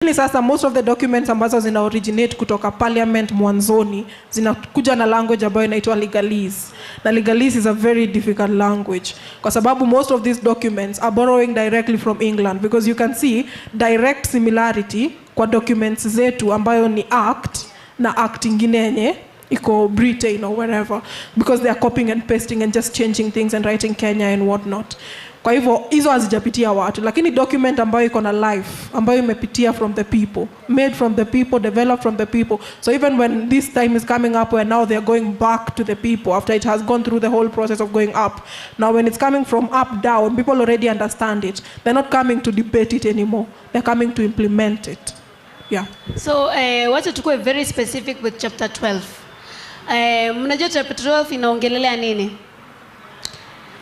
Sasa most of the documents ambazo zina originate kutoka parliament mwanzoni zinakuja na language ambayo inaitwa legalese. Na legalese is a very difficult language kwa sababu most of these documents are borrowing directly from England, because you can see direct similarity kwa documents zetu ambayo ni act na act ingine yenye iko Britain or wherever, because they are copying and pasting and just changing things and writing Kenya and what not. Kwa hivyo hizo hazijapitia watu, lakini document ambayo iko na life, ambayo imepitia from the people, made from the people, developed from the people. So even when this time is coming up where now they are going back to the people after it has gone through the whole process of going up, now when it's coming from up down, people already understand it. They're not coming to debate it anymore. They're coming to implement it. Yeah. So wacha tukue very specific with chapter 12. Mnajua chapter 12 inaongelelea nini?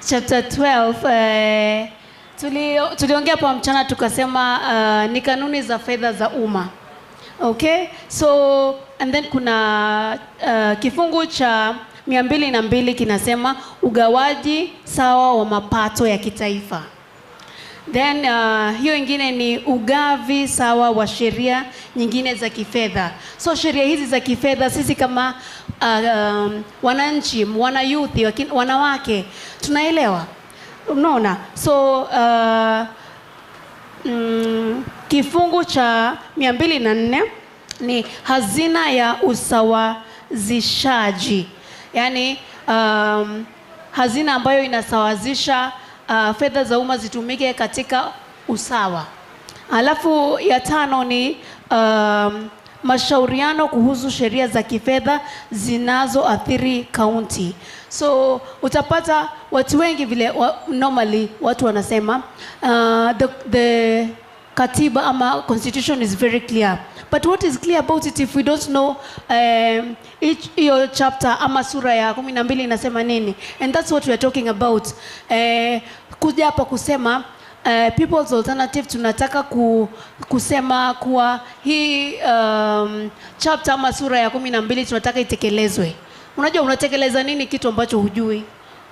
Chapter 12 tuliongea kwa mchana tukasema ni kanuni za fedha za umma. Okay? So and then kuna kifungu cha 202 kinasema ugawaji sawa wa mapato ya kitaifa. Then hiyo ingine ni ugavi sawa wa sheria nyingine za kifedha. So sheria hizi za kifedha sisi kama wananchi, wana youth, wanawake tunaelewa. Unaona? So kifungu cha 204 ni hazina ya usawazishaji. Yaani hazina ambayo inasawazisha fedha za umma zitumike katika usawa. Alafu ya 5 ni mashauriano kuhusu sheria za kifedha zinazoathiri kaunti. So utapata watu wengi vile normally watu wanasema the katiba ama constitution is very clear. But what is clear about it if we don't know each chapter ama sura ya 12 inasema nini? And that's what we are talking about. Kuja hapa kusema People's Alternative tunataka kusema kuwa hii chapter ama sura ya 12 tunataka itekelezwe. Unajua unatekeleza nini kitu ambacho hujui?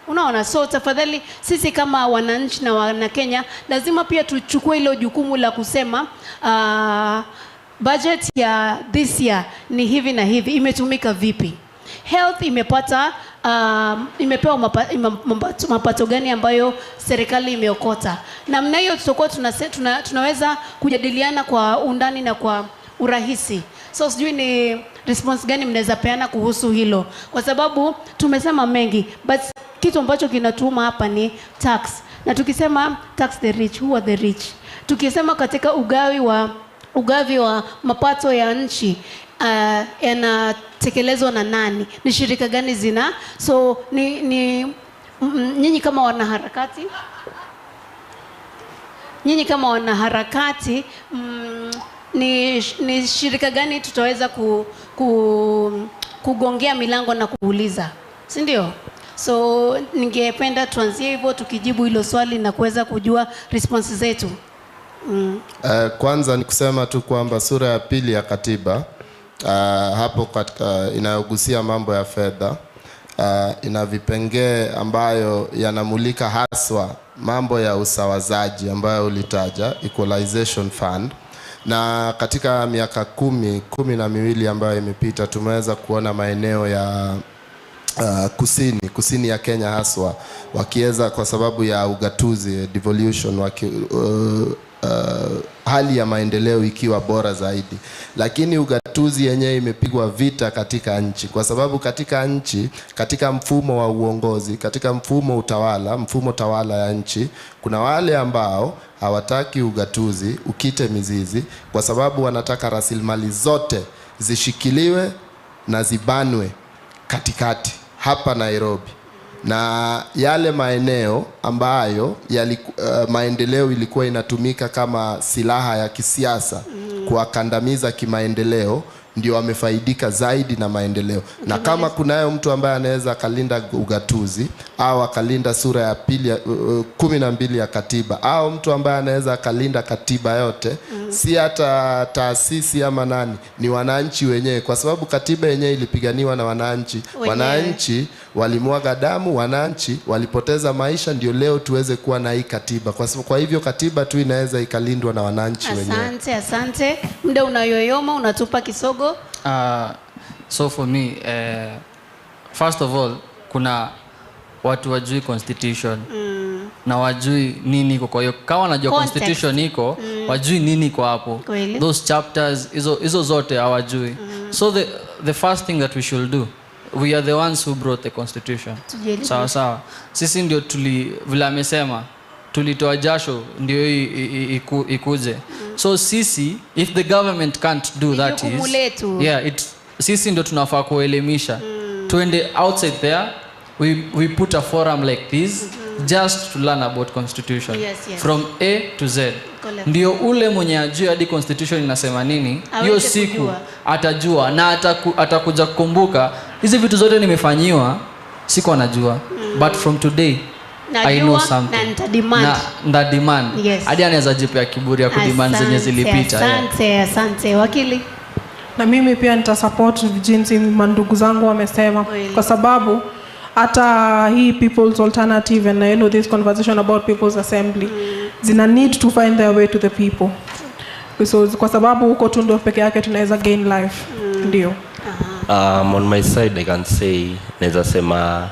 Unaona? So tafadhali sisi kama wananchi na wana Kenya lazima pia tuchukue ile jukumu la kusema budget ya this year ni hivi na hivi, imetumika vipi? Health imepata imepewa mapato gani ambayo serikali imeokota. Namna hiyo tutakuwa tunaweza kujadiliana kwa undani na kwa urahisi. So sijui ni response gani mnaweza peana kuhusu hilo, kwa sababu tumesema mengi, but kitu ambacho kinatuma hapa ni tax. Na tukisema tax the rich, who are the rich? Tukisema katika ugavi wa mapato ya nchi yanatekelezwa na nani? Ni shirika gani zina? So nyinyi kama wanaharakati ni shirika gani tutaweza kugongea milango na kuuliza, si ndio? So ningependa tuanzie hivyo tukijibu hilo swali na kuweza kujua response zetu. Kwanza ni kusema tu kwamba sura ya 2 ya katiba hapo katika inayogusia mambo ya fedha ina vipengee ambayo yanamulika haswa mambo ya usawazaji ambayo ulitaja, equalization fund. Na katika miaka 12 ambayo imepita tumeweza kuona maeneo ya kusini ya Kenya haswa wakiweza, kwa sababu ya ugatuzi devolution, hali ya maendeleo ikiwa bora zaidi. Lakini ugatuzi yenyewe imepigwa vita katika nchi, kwa sababu katika nchi, katika mfumo wa uongozi, katika mfumo tawala ya nchi, kuna wale ambao hawataki ugatuzi ukite mizizi, kwa sababu wanataka rasilimali zote zishikiliwe na zibanwe katikati hapa Nairobi. Na yale maeneo ambayo maendeleo ilikuwa inatumika kama silaha ya kisiasa kuwakandamiza kimaendeleo, ndio wamefaidika zaidi na maendeleo. Na kama kunayo mtu ambaye anaweza akalinda ugatuzi au akalinda sura ya 12 ya katiba, au mtu ambaye anaweza akalinda katiba yote, si hata taasisi ama nani, ni wananchi wenyewe, kwa sababu katiba yenyewe ilipiganiwa na wananchi. Wananchi walimwaga damu, wananchi walipoteza maisha, ndio leo tuweze kuwa na hii katiba. Kwa hivyo katiba tu inaweza ikalindwa na wananchi wenyewe. Asante. Muda unayoyoma, unatupa kisogo. So for me, first of all, kuna watu wajui constitution na wajui nini iko. Kwa hiyo kama wanajua constitution iko, wajui nini iko hapo. Those chapters hizo zote hawajui. So the first thing that we should do, we are the ones who brought the constitution. Sawa. Sisi ndio vile amesema tulitoa jasho ndio ikuje. So sisi, if the government can't do that, sisi ndio tunafaa kuelimisha. Tuende outside there, we put a forum like this just to learn about constitution. From A to Z. Ndio ule mwenye ajue hadi constitution inasema nini, hiyo siku atajua na atakuja kukumbuka hizi vitu zote nimefanyiwa, siku anajua. But from today I know something. Na demand. Hadi anaweza jipea kiburi ya kudemand zenye zilipita. Asante. Wakili. Na mimi pia nitasupport jinsi mandugu zangu wamesema, kwa sababu hata hii People's Alternative and this conversation about People's Assembly zina need to find their way to the people. Kwa sababu huko tu ndio peke yake tunaweza gain life. Ndio. On my side I can say, naweza sema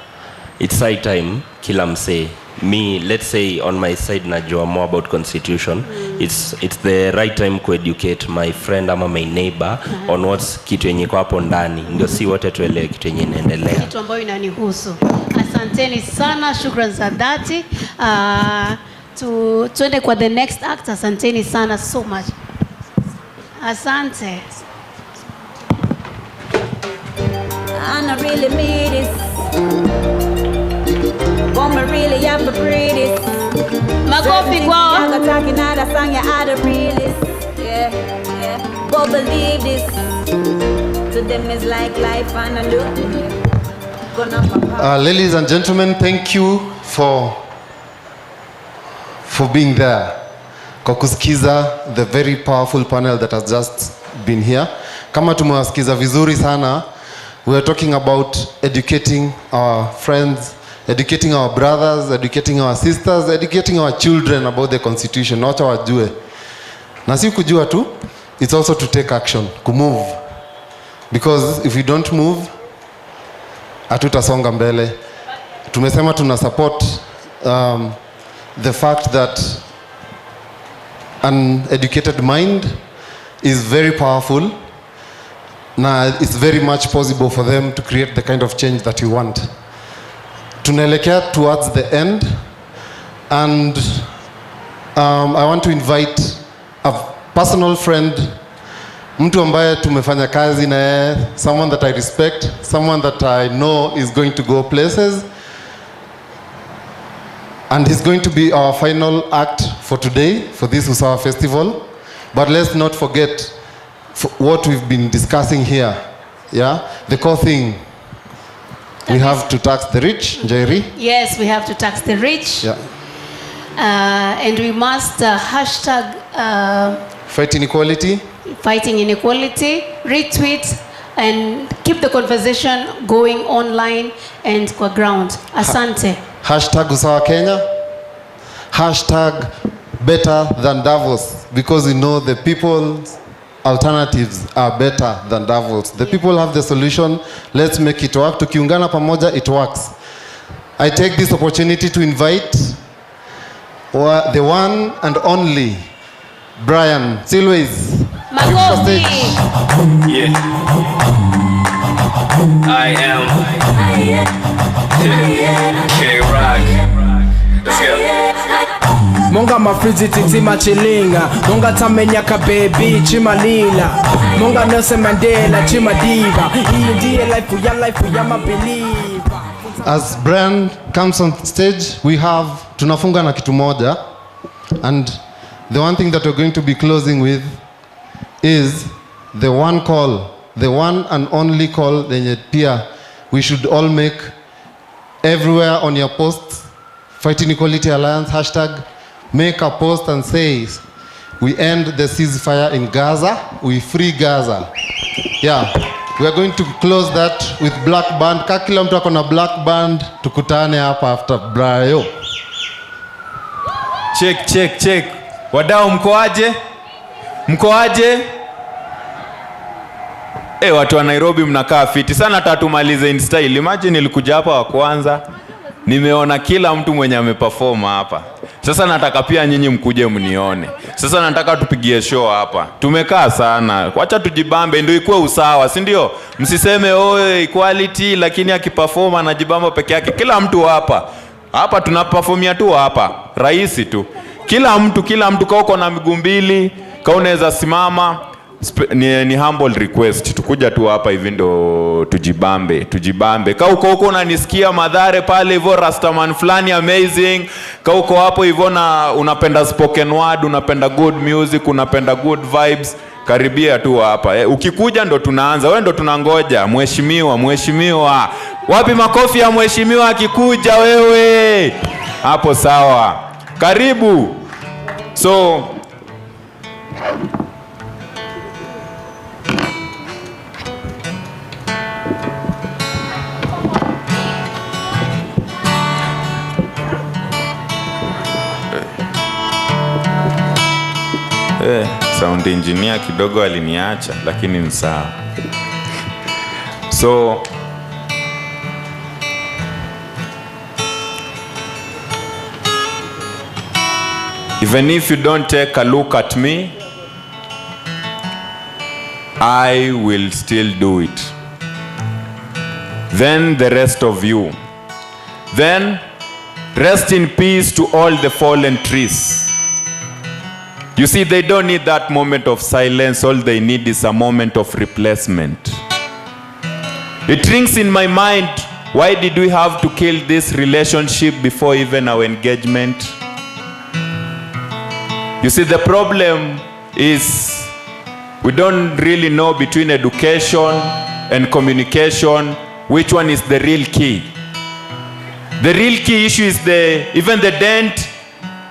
it's high time kila msee. Me, let's say on my side najua more about constitution. It's the right time to educate my friend ama my neighbor on what's kitu yenye kwa hapo ndani, ndio si wote tuelewe kitu yenye inaendelea, kitu ambayo inanihusu. Asanteni sana, shukrani za dhati. Tuende kwa the next act. Asanteni sana so much. Asante. I really mean this. Gonna really have to breathe this. Makofi kwao. I'm talking out a song, you had to read this. Yeah. But believe this. To them is like life and a look. Ladies and gentlemen, thank you for being there. Kwa kusikiza the very powerful panel that has just been here. Kama tumewasikiza vizuri sana, we are talking about educating our friends, educating our brothers, educating our sisters, educating our children about the constitution. Wacha wajue. Na si kujua tu, it's also to take action, to move. Because if we don't move, hatutasonga mbele. Tumesema tuna support the fact that an educated mind is very powerful. Now it's very much possible for them to create the kind of change that you want. Tunaelekea towards the end, and I want to invite a personal friend, mtu ambaye tumefanya kazi na yeye, someone that I respect, someone that I know is going to go places, and he's going to be our final act for today, for this Usawa festival. But let's not forget what we've been discussing here. Yeah, the core thing. We have to tax the rich, Jerry. Yes, we have to tax the rich. Yeah. And we must hashtag fight inequality. Fighting inequality, retweet, and keep the conversation going online and kwa ground. Asante. Hashtag Usawa Kenya. Hashtag better than Davos, because we know the people's alternatives are better than Davos. The people have the solution. Let's make it work. Tukiungana pamoja, it works. I take this opportunity to invite the one and only Brian Silways. Makofi. Yeah. I am K-Rock. Let's go. Monga mafriji titima chilinga, monga tamenya kabebi chimalila, monga Nelson Mandela chimadiva. Hii ndiye life ya mabeliever. As Brian comes on stage, we have tunafunga na kitu moja, and the one thing that we're going to be closing with is the one call, the one and only call yenye pia we should all make everywhere on your posts. Fight Inequality Alliance hashtag. Make a post and say, we end the ceasefire in Gaza, we free Gaza. Yeah, we are going to close that with black band. Kila mtu akona black band, tukutane hapa after brayo. Check. Wadau mkoaje? Mkoaje? Watu wa Nairobi mnakaa fiti sana, tatumalize in style. Imagine nilikuja hapa wa kwanza, nimeona kila mtu mwenye ameperform hapa. Sasa nataka pia nyinyi mkuje mnione. Sasa nataka tupigie show hapa. Tumekaa sana. Wacha tujibambe ndio ikuwe usawa, si ndio? Msiseme equality lakini akiperform anajibamba peke yake. Kila mtu hapa tunaperformia tu hapa. Rahisi tu. Kila mtu kwa uko na miguu mbili, kwa unaweza simama. Ni humble request, tukuja tu hapa hivi ndo tujibambe. Ka uko unanisikia Madhare pale hivyo, Rastaman fulani amazing. Ka uko hapo hivyo na unapenda spoken word, unapenda good music, unapenda good vibes, karibia tu hapa. Ukikuja ndo tunaanza, wewe ndo tunangoja. Mheshimiwa. Wapi makofi ya mheshimiwa akikuja wewe? Hapo sawa. Karibu. So sound engineer kidogo aliniacha, lakini ni sawa. So even if you don't take a look at me, I will still do it. Then the rest of you. Then rest in peace to all the fallen trees. You see, they don't need that moment of silence. All they need is a moment of replacement. It rings in my mind, why did we have to kill this relationship before even our engagement? You see, the problem is we don't really know between education and communication which one is the real key. The real key issue is even the dent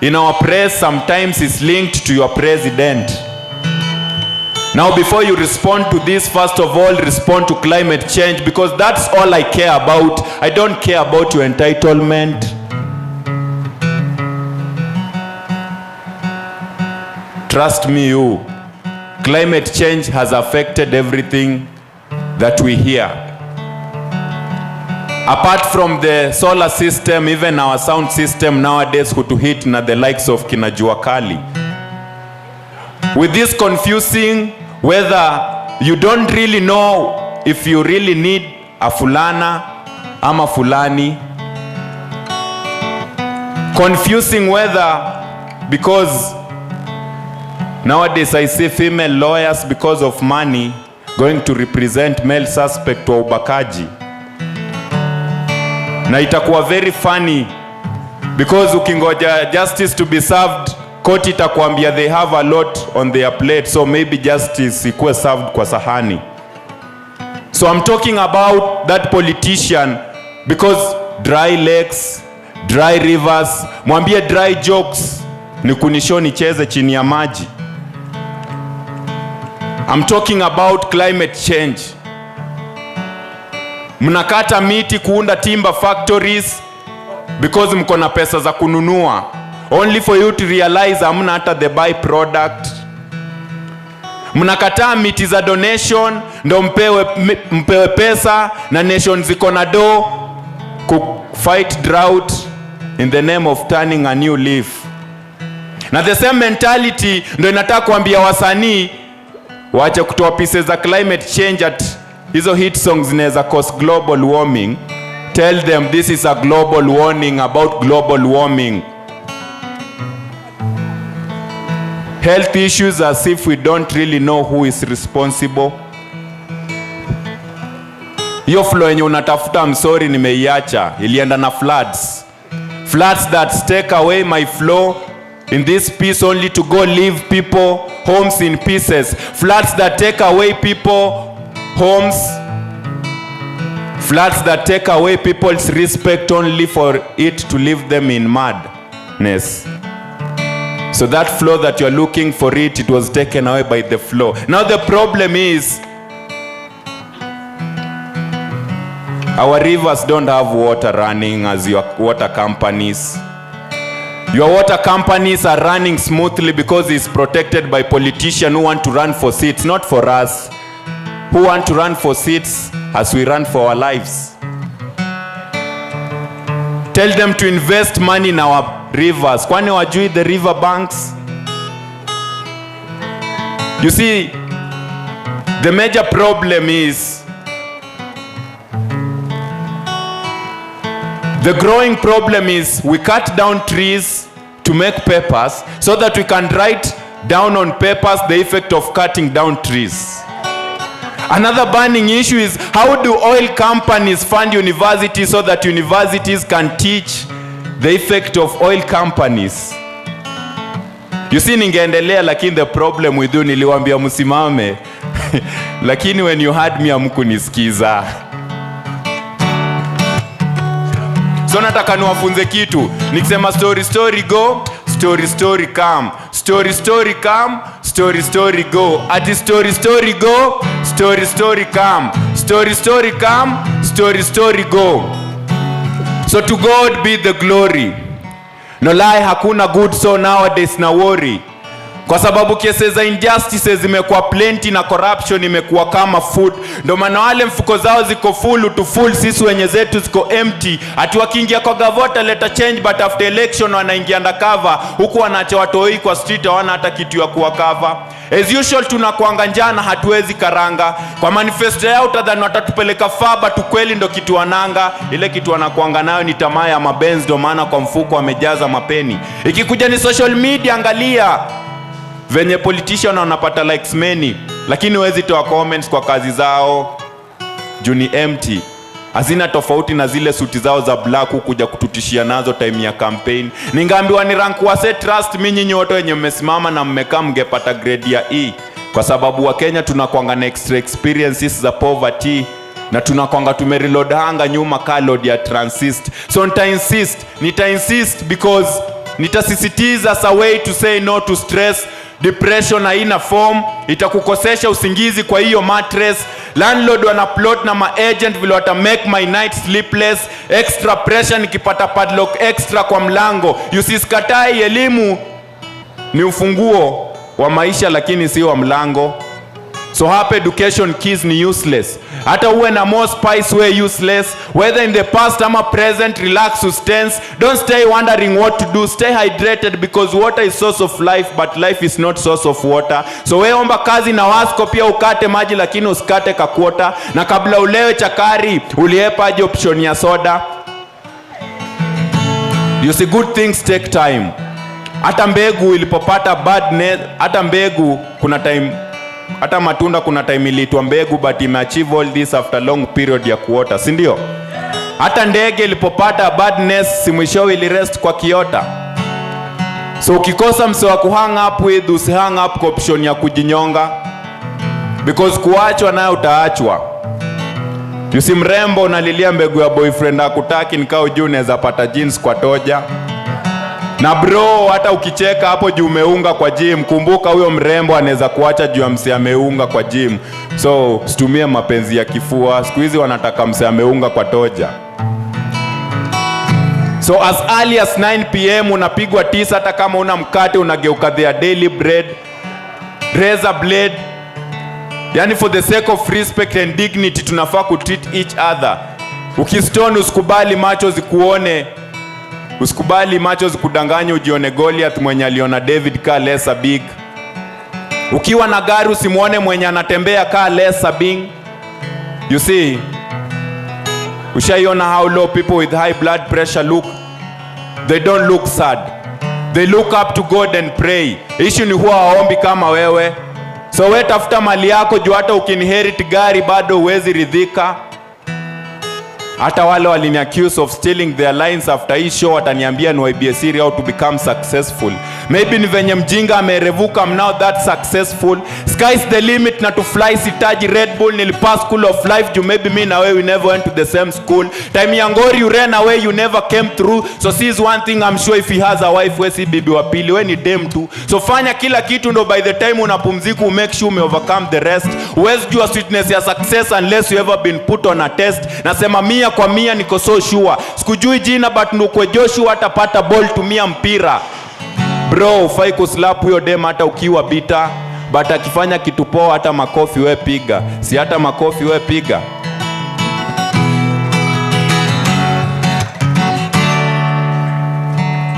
in our press sometimes is linked to your president. Now, before you respond to this, first of all, respond to climate change, because that's all I care about. I don't care about your entitlement. Trust me, climate change has affected everything that we hear. Apart from the solar system, even our sound system nowadays to hit na the likes of kina Jua Kali. With this confusing, whether you don't really know if you really need a fulana ama fulani. Confusing whether, because nowadays I see female lawyers because of money going to represent male suspect wa ubakaji. Na itakuwa very funny because ukingoja justice to be served, court itakuambia they have a lot on their plate, so maybe justice ikuwe served kwa sahani. So I'm talking about that politician, because dry lakes, dry rivers, mwambie dry jokes ni kunisho nicheze chini ya maji. I'm talking about climate change. Mnakata miti kuunda timber factories because mko na pesa za kununua, only for you to realize hamna hata the byproduct. Mnakataa miti za donation ndo mpewe pesa na nation ziko na do ku fight drought in the name of turning a new leaf. Na the same mentality ndo inataka kuambia wasanii waache kutoa pieces za climate change at hizo hit songs zinaweza cause global warming. Tell them this is a global warning about global warming. Health issues as if we don't really know who is responsible. Hiyo flow yenye unatafuta, I'm sorry nimeiacha, ilienda na floods. Floods that take away my flow in this piece only to go leave people homes in pieces. Floods that take away people homes, floods that take away people's respect only for it to leave them in madness. So So that flow that you're looking for it was taken away by the flow. Now the problem is, our rivers don't have water running as your water companies. Your water companies are running smoothly because it's protected by politicians who want to run for seats, not for us, who want to run for seats as we run for our lives. Tell them to invest money in our rivers. Kwani wajui the river banks? You see, the major problem is, the growing problem is we cut down trees to make papers so that we can write down on papers the effect of cutting down trees. Another burning issue is, how do oil companies fund universities so that universities can teach the effect of oil companies? You see, ningeendelea, lakini the problem with you, niliwaambia msimame lakini when you had me hamkunisikiza. So nataka niwafunze kitu. Nikisema story story go, story story come. Story story come, story story go. Ati story story go, story story come. Story story come, story story go. So to God be the glory. No lie, hakuna good so nowadays na worry. Kwa sababu kesi za injustices zimekuwa plenty na corruption imekuwa kama food. Ndio maana wale mfuko zao ziko full to full, sisi wenye zetu ziko empty. Ati wakiingia kwa gavota leta change, but after election wanaingia undercover, huku wanaacha watoi kwa street hawana hata kitu ya kuwa cover. As usual tunakuanga njana, hatuwezi karanga. Kwa manifesto yao utadhani watatupeleka faba, tukweli ndo kitu wananga. Ile kitu wanakuanga nayo ni tamaa ya mabenz, ndio maana kwa mfuko wamejaza mapeni. Ikikuja ni social media, angalia venye politician wanapata likes many, lakini huwezi toa comments kwa kazi zao juu ni empty. Hazina tofauti na zile suti zao za black kuja kututishia nazo time ya campaign. Ningaambiwa ni rank wa set trust, mimi nyinyi wote wenye mmesimama na mmekaa mngepata grade ya E, kwa sababu wa Kenya tunakuanga na extra experiences za poverty na tunakuanga tumereload hanga nyuma ka load ya transist. So nita insist because nitasisitiza as a way to say no to stress. Depression haina form, itakukosesha usingizi kwa hiyo mattress. Landlord wana plot na ma-agent vile wata make my night sleepless. Extra pressure nikipata padlock extra kwa mlango. Usisikatai, elimu ni ufunguo wa maisha lakini si wa mlango. So happy education keys ni useless. Hata uwe na more spice we useless. Whether in the past ama present, relax suspense. Don't stay wondering what to do. Stay hydrated because water is source of life, but life is not source of water. So we omba kazi na wasko pia ukate maji lakini usikate kakwota. Na kabla ulewe chakari, uliepa aje option ya soda. You see, good things take time. Hata mbegu ilipopata badness, hata mbegu kuna time, hata matunda kuna time iliitwa mbegu, but imeachieve all this after long period ya kuota, si ndio? Hata ndege ilipopata badness, si mwisho ili rest kwa kiota. So ukikosa mse wa kuhang up with, usihang up kwa option ya kujinyonga, because kuachwa nayo utaachwa. Yusi mrembo unalilia mbegu ya boyfriend hakutaki, nikao juu unaweza pata jeans kwa toja. Na bro, hata ukicheka hapo juu umeunga kwa gym, kumbuka huyo mrembo anaweza kuacha juu ya mse ameunga kwa gym. So situmie mapenzi ya kifua, siku hizi wanataka mse ameunga kwa toja. So as early as 9 PM unapigwa 9, hata kama una mkate unageuka their daily bread. Razor blade. Yani for the sake of respect and dignity tunafaa kutreat each other. Ukistone usikubali macho zikuone. Usikubali macho zikudanganye ujione Goliath mwenye aliona David ka lesser big. Ukiwa na gari usimuone mwenye anatembea ka lesser big. You see, ushaiona how low people with high blood pressure look? They don't look sad. They look up to God and pray. Issue ni huwa waombi kama wewe. So we tafuta mali yako juu hata ukinherit gari bado huwezi ridhika. Hata wale walini accuse of stealing their lines after hii show wataniambia ni YBS how to become successful. Maybe ni venye mjinga amerevuka, I'm now that successful. Sky's the limit na to fly sitaji Red Bull nilipass school of life you maybe me na we never went to the same school. Time ya ngori you ran away you never came through. So sees one thing I'm sure if he has a wife we si bibi wa pili we ni dem tu. So fanya kila kitu ndo by the time unapumzika make sure you overcome the rest. Huwezi jua sweetness ya success unless you ever been put on a test. Nasema 100 kwa 100 niko so sure. Sikujui jina but ndo kwa Joshua atapata ball tumia mpira. Bro, ufai kuslap huyo dem hata ukiwa bita. But akifanya kitu poa hata makofi we piga. Si hata makofi we piga.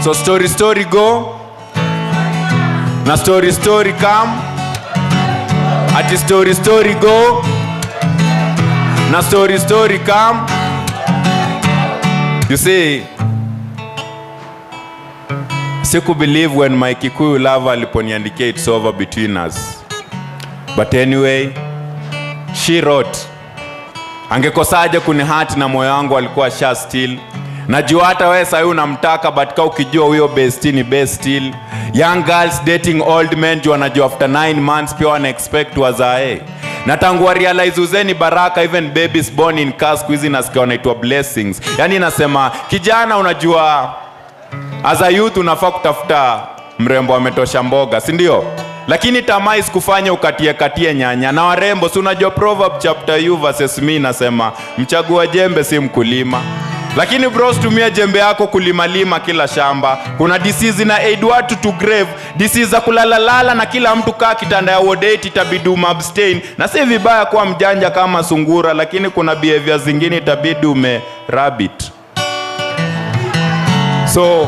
So story go. Na story come. Ati story go. Na story come. You see, siku believe when my Kikuyu lover aliponiandikia it's over between us. But anyway, she wrote, angekosaje kunihati na moyo wangu alikuwa sha still. Najua hata wewe sasa unamtaka but kama ukijua huyo best ni best still. Young girls dating old men juu wanajua after 9 months pia wana expect wazae. Na tangu realize uzeni baraka even babies born in cars squeezing nasikia wanaitwa blessings. Yani nasema kijana unajua as a youth unafaa kutafuta mrembo ametosha mboga, si ndio? Lakini tamaa isikufanye ukatie nyanya. Na warembo si unajua proverb chapter U verses me nasema mchagua jembe si mkulima. Lakini bros tumia jembe yako kulima kila shamba. Kuna disease na aid watu to grave. Disease za kulala na kila mtu kaa kitanda ya ward 8 itabidi abstain. Na si vibaya kuwa mjanja kama sungura lakini kuna behavior zingine itabidi rabbit. So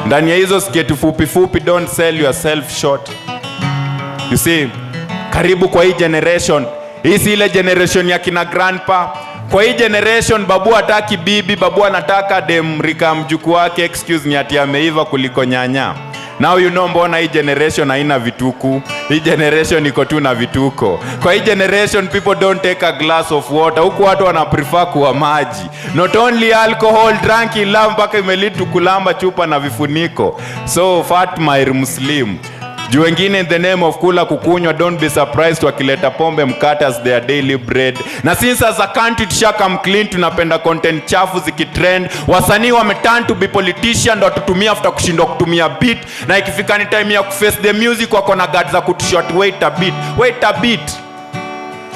ndani ya hizo sketi fupi don't sell yourself short. You see, karibu kwa hii generation. Hii si ile generation ya kina grandpa. Kwa hii generation babu hataki bibi, babu anataka dem rika mjukuu wake, excuse ni ati ameiva kuliko nyanya. Now you know mbona hii generation haina vituku. Hii generation iko tu na vituko. Kwa hii generation people don't take a glass of water. Huku watu wana prefer kuwa maji. Not only alcohol, drunk in love mpaka imelead to kulamba chupa na vifuniko. So fat my Muslim. Juu wengine in the name of kula kukunywa don't be surprised wakileta pombe mkate as their daily bread. Na since as a country tushakam clean tunapenda content chafu zikitrend. Wasanii wameturn to be politician ndo tutumia after kushindwa kutumia beat. Na ikifika ni time ya kuface the music wako na guards za kutushot wait a bit.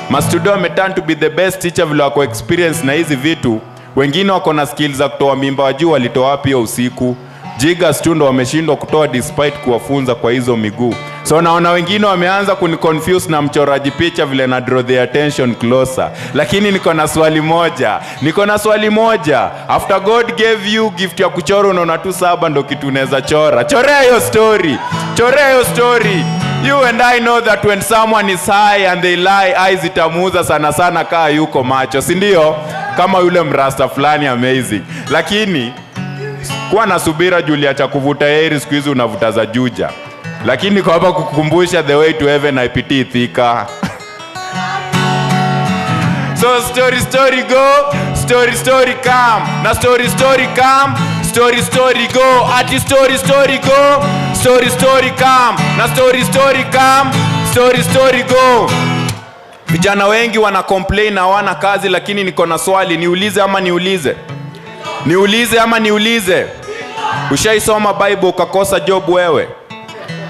Mastudio wameturn to be the best teacher vile wako experience na hizi vitu. Wengine wako na skills za kutoa mimba wajua walitoa wapi usiku. Jigas tu ndo wameshindwa kutoa despite kuwafunza kwa hizo miguu. So naona wengine wameanza kuniconfuse na mchoraji picha vile na draw their attention closer. Lakini niko na swali moja. After God gave you gift ya kuchora unaona tu 7 ndo kitu unaweza chora. Chorea hiyo story. You and I know that when someone is high and they lie, eyes itamuuza sana kaa yuko macho, si ndio? Kama yule mrasta fulani amazing. Lakini kuwa na subira Julia cha kuvuta heri siku hizi unavuta za Juja. Lakini kwa hapa kukukumbusha the way to heaven IPT thika. So story go, story come. Na story come, story go. Ati story go, story come. Na story come, story go. Vijana wengi wana complain na hawana kazi lakini niko na swali niulize ama niulize? Ushaisoma Bible ukakosa job wewe?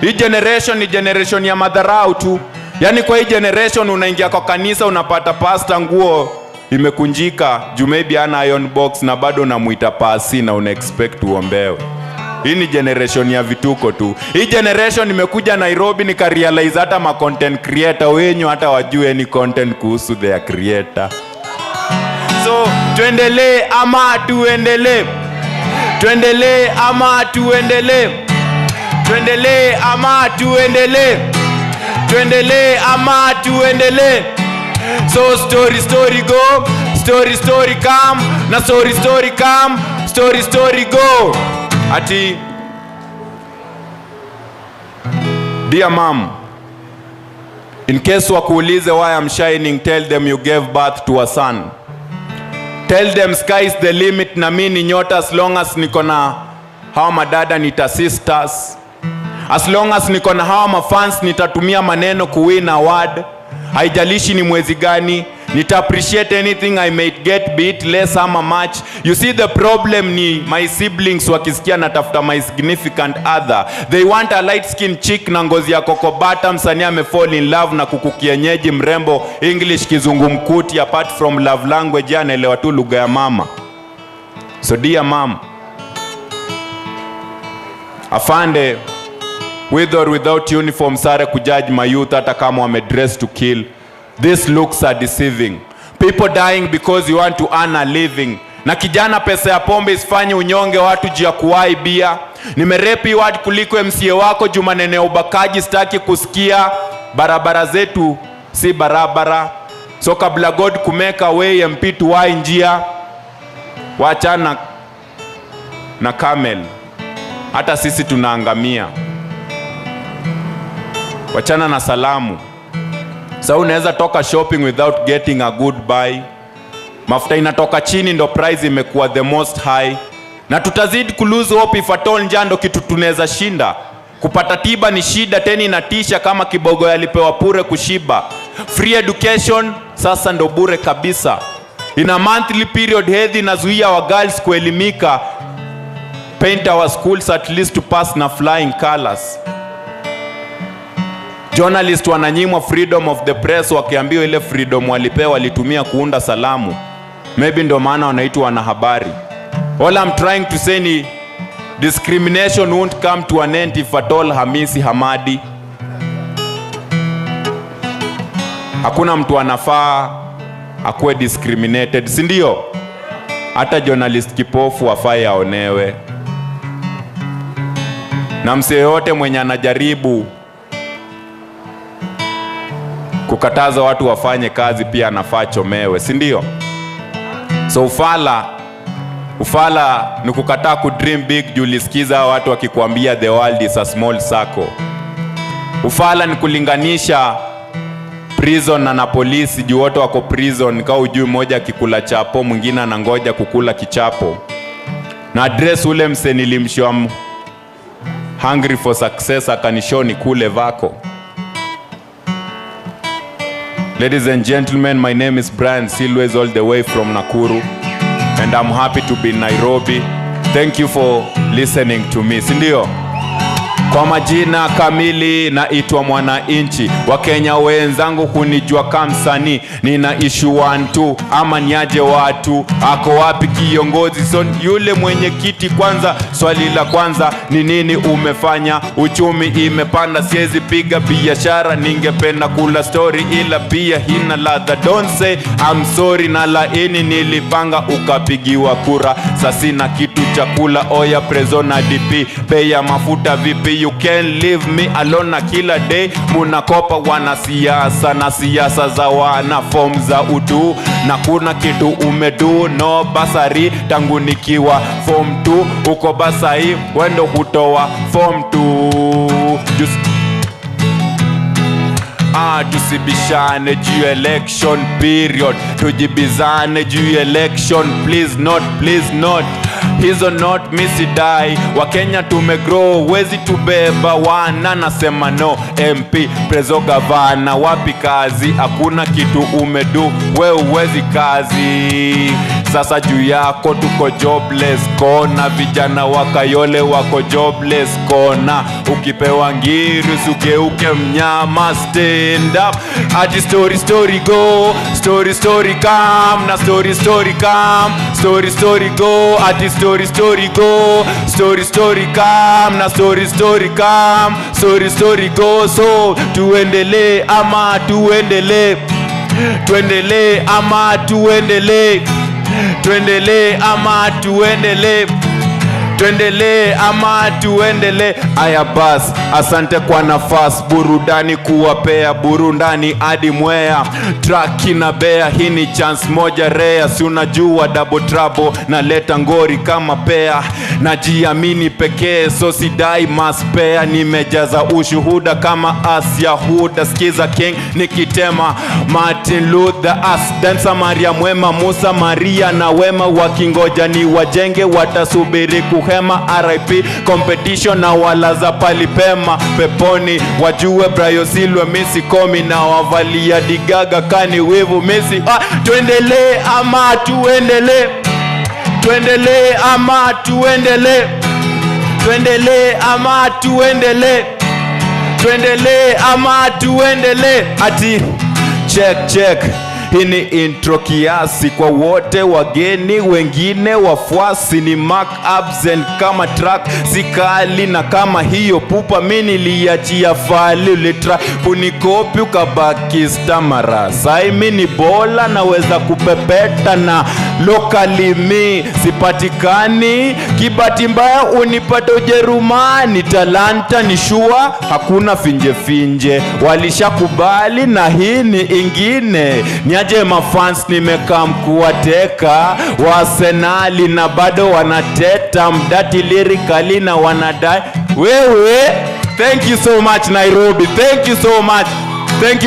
Hii generation ni generation ya madharau tu. Yani kwa hii generation unaingia kwa kanisa unapata pastor nguo imekunjika juu maybe ana iron box na bado unamuita pasi na una expect uombewe. Hii ni generation ya vituko tu. Hii generation imekuja Nairobi nikarealize hata ma content creator wenyu hata wajue ni content kuhusu their creator. So tuendelee ama tuendelee? So story go, story come. Na story come, story go. Ati dear mom, in case wakuulize why I'm shining, tell them you gave birth to a son. Tell them sky is the limit na mimi ni nyota as long as niko na hao madada nita sisters. As long as niko na hawa mafans nitatumia maneno kuwin award. Haijalishi ni mwezi gani, nita appreciate anything I might get, be it less ama much. You see the problem ni my siblings wakisikia natafuta my significant other. They want a light skin chick na ngozi ya kokobata, msanii amefall in love na kuku kienyeji mrembo, English kizungumkuti, apart from love language anaelewa tu lugha ya mama. So dear mom, afande, with or without uniform, sare kujudge my youth hata kama wame dress to kill. These looks are deceiving. People dying because you want to earn a living. Na kijana pesa ya pombe isifanye unyonge watu juu ya kuwai bia. Nimerepi word kuliko MCA wako juu maneno ya ubakaji sitaki kusikia. Barabara zetu si barabara. So kabla God kumeka way MP tuwai njia. Wachana na camel. Hata sisi tunaangamia. Wachana na salamu. So unaweza toka shopping without getting a good buy. Mafuta inatoka chini ndo price imekuwa the most high. Na tutazidi kulose hope if at all njando kitu tunaweza shinda. Kupata tiba ni shida tena inatisha kama kibogo yalipewa pure kushiba. Free education sasa ndo bure kabisa. In a monthly period hedhi inazuia wa girls kuelimika. Paint our schools at least to pass na flying colors. Journalists wananyimwa freedom of the press wakiambiwa ile freedom walipewa walitumia kuunda salamu. Maybe ndo maana wanaitwa wanahabari. All I'm trying to say ni discrimination won't come to an end if at all Hamisi Hamadi. Hakuna mtu anafaa akuwe discriminated, si ndio? Hata journalist kipofu afai aonewe. Na msee yote mwenye anajaribu kukataza watu wafanye kazi pia anafaa chomewe, si ndio? So ufala ni kukataa ku dream big juu ulisikiza watu wakikwambia the world is a small circle. Ufala ni kulinganisha prison na polisi juu wote wako prison, kwa ujui mmoja akikula chapo mwingine anangoja kukula kichapo. Na address ule mse nilimshwa hungry for success akanishoni kule vako. Ladies and gentlemen, my name is Brian Silwes all the way from Nakuru, and I'm happy to be in Nairobi. Thank you for listening to me. Sindio? Kwa majina kamili naitwa Mwananchi. Wakenya wenzangu kunijua kama msanii. Nina issue 1 2 ama niaje watu. Ako wapi kiongozi? So yule mwenye kiti kwanza. Swali la kwanza ni nini umefanya? Uchumi imepanda siwezi piga biashara. Ningependa kula story ila pia hina ladha. Don't say I'm sorry na laini nilipanga ukapigiwa kura. Sasa sina kitu cha kula oya prezo na DP. Bei ya mafuta vipi? You can't leave me alone na kila day. Munakopa wanasiasa na siasa za wana form za udu. Na kuna kitu umedu no basari tangu nikiwa form 2. Uko basai wendo kutoa form 2. Tusibishane juu election period. Tujibizane juu election please not. Hizo not misidai. Wakenya tumegrow wezi tubeba wana nasema no. MP prezo gavana wapi kazi? Hakuna kitu umedu we uwezi kazi. Sasa juu yako tuko jobless kona. Vijana wakayole wako jobless kona. Ukipewa ngiri sugeuke mnyama. Stand up ati story go. Story come na story come. Story go ati story go. Story come na story come. Story go. So tuendelee ama tuendelee? Tuendelee ama tuendelee? Tuendelee ama tuendelee? Tuendelee ama tuendelee? Aya bas, asante kwa nafasi. Burudani kuwapea burundani hadi mwea. Track na bea hii ni chance moja rare. Si unajua double trouble na leta ngori kama pea. Najiamini pekee so sidai maspea. Nimejaza ushuhuda kama Asia Huda. Skiza King nikitema Martin Luther as dancer Maria Mwema Musa Maria na wema wakingoja ni wajenge watasubiri hema RIP competition na wala za palipema peponi wajue Brayo Silwa misi komi na wavalia digaga kani wivu misi tuendelee ama tuendelee tuendelee ama tuendelee tuendelee ama tuendelee tuendelee ama tuendelee ati check hii ni intro kiasi kwa wote wageni wengine wafuasi ni mark absent kama track sikali na kama hiyo pupa mini liachia fali ulitra punikopi ukabaki stamara sai mini bola naweza kupepeta na locally mi sipatikani kibati mbaya unipata Ujerumani talanta ni shua hakuna finje walishakubali na hii ni ingine niaje mafans nimekaa mkuwateka wa Arsenali na bado wanateta mdati lyrically na wanadai wewe. Thank you so much Nairobi, thank you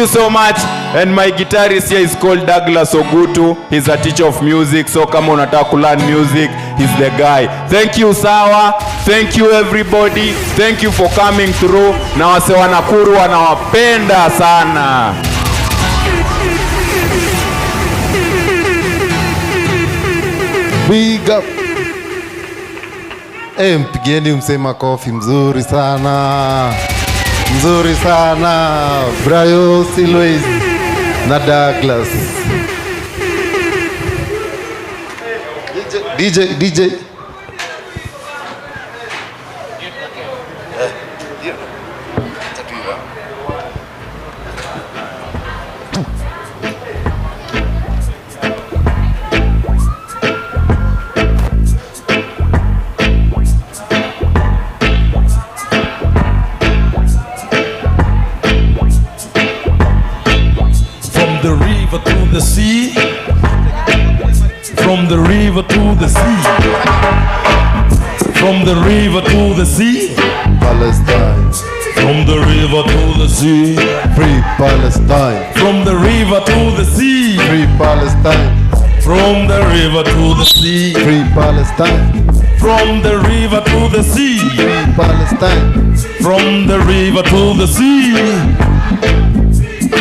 so much and my guitarist here is called Douglas Ogutu. He's a teacher of music, so kama unataka kulearn music he's the guy. Thank you Usawa, thank you everybody, thank you for coming through na wase wa Nakuru wanawapenda sana. Big up. Mpigeni msema kofi mzuri sana. Mzuri sana. Brayo Silwa na Douglas. DJ. To the sea, from the river to the sea, from the river to the sea, Palestine, from the river to the sea, free Palestine, from the river to the sea, free Palestine, from the river to the sea, free Palestine, from the river to the sea, free Palestine, from the river to the sea.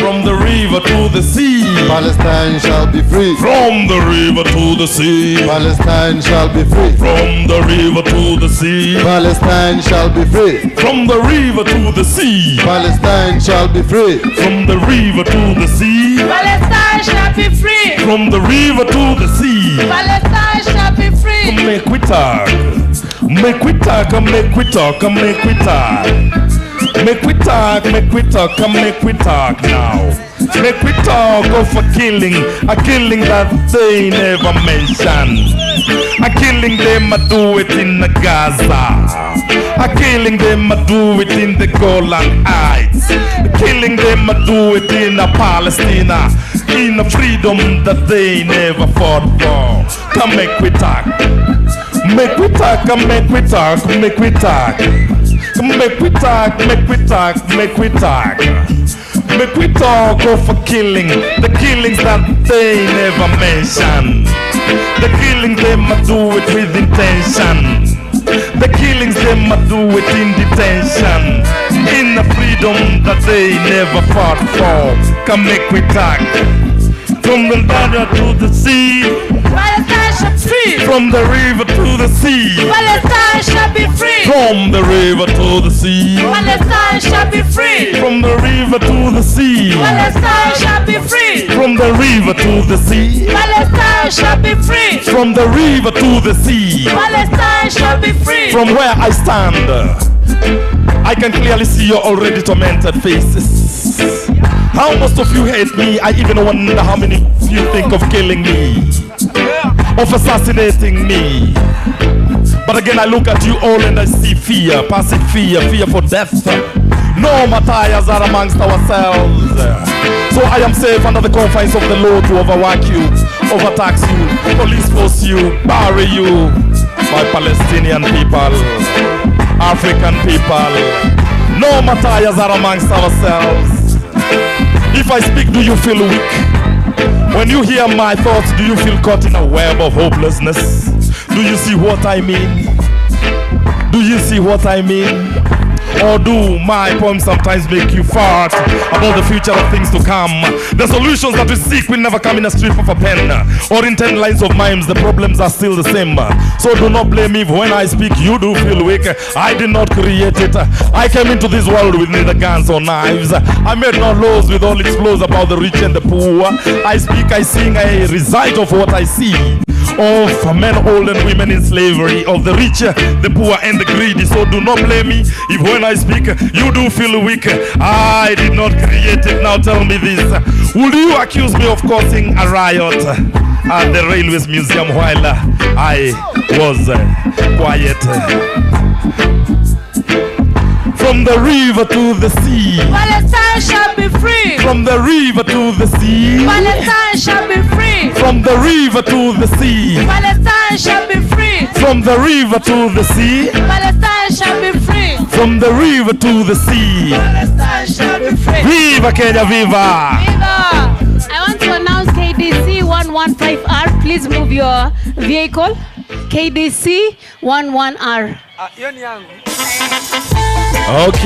From the river to the sea, Palestine shall be free. From the river to the sea, Palestine shall be free. From the river to the sea, Palestine shall be free. From the river to the sea, Palestine shall be free. From the river to the sea, Palestine shall be free. From the river to the sea, Palestine shall be free. Make we talk, make we talk, make we talk, make we talk. Make we talk, make we talk, make we talk now. Make we talk of a killing that they never mention. A killing them a do it in the Gaza. A killing them a do it in the Golan Heights. A killing them a do it in a Palestine. In a freedom that they never fought for. Come make we talk. Make we talk, make we talk, make we talk. Make we talk, make we talk, make we talk. Make we talk of a killing, the killings that they never mention. The killings they might do it with intention. The killings they might do it in detention. In the freedom that they never fought for. Come make we talk. From the border to the sea, Palestine shall be free. From the river to the sea, Palestine shall be free. From the river to the sea, Palestine shall be free. From the river to the sea, Palestine shall be free. From the river to the sea, Palestine shall be free. From the river to the sea, Palestine shall be free. From where I stand, I can clearly see your already tormented faces. How most of you hate me? I even wonder how many of you think of killing me, of assassinating me. But again I look at you all and I see fear, passive fear, fear for death. No martyrs are amongst ourselves. So I am safe under the confines of the law to overwork you, overtax you, police force you, bury you. My Palestinian people, African people, no martyrs are amongst ourselves. If I speak, do you feel weak? When you hear my thoughts, do you feel caught in a web of hopelessness? Do you see what I mean? Do you see what I mean? Or do my poems sometimes make you fart about the future of things to come? The solutions that we seek will never come in a strip of a pen or in 10 lines of mimes. The problems are still the same. So do not blame me if when I speak you do feel weak. I did not create it. I came into this world with neither guns or knives. I made no laws with all its flaws about the rich and the poor. I speak, I sing, I recite of what I see. Of men, old and women in slavery, of the rich, the poor and the greedy. So do not blame me if when I speak you do feel weak. I did not create it. Now tell me this, would you accuse me of causing a riot at the Railways Museum while I was quiet? From the river to the sea, Palestine shall be free. from the river to the sea, Palestine shall be free. from the river to the sea, Palestine shall be free. from the river to the sea, Palestine shall be free. from the river to the sea. Palestine shall be free. Viva Kenya, viva! I want to announce KDC 115R. Please move your vehicle. KDC 11R. Okay.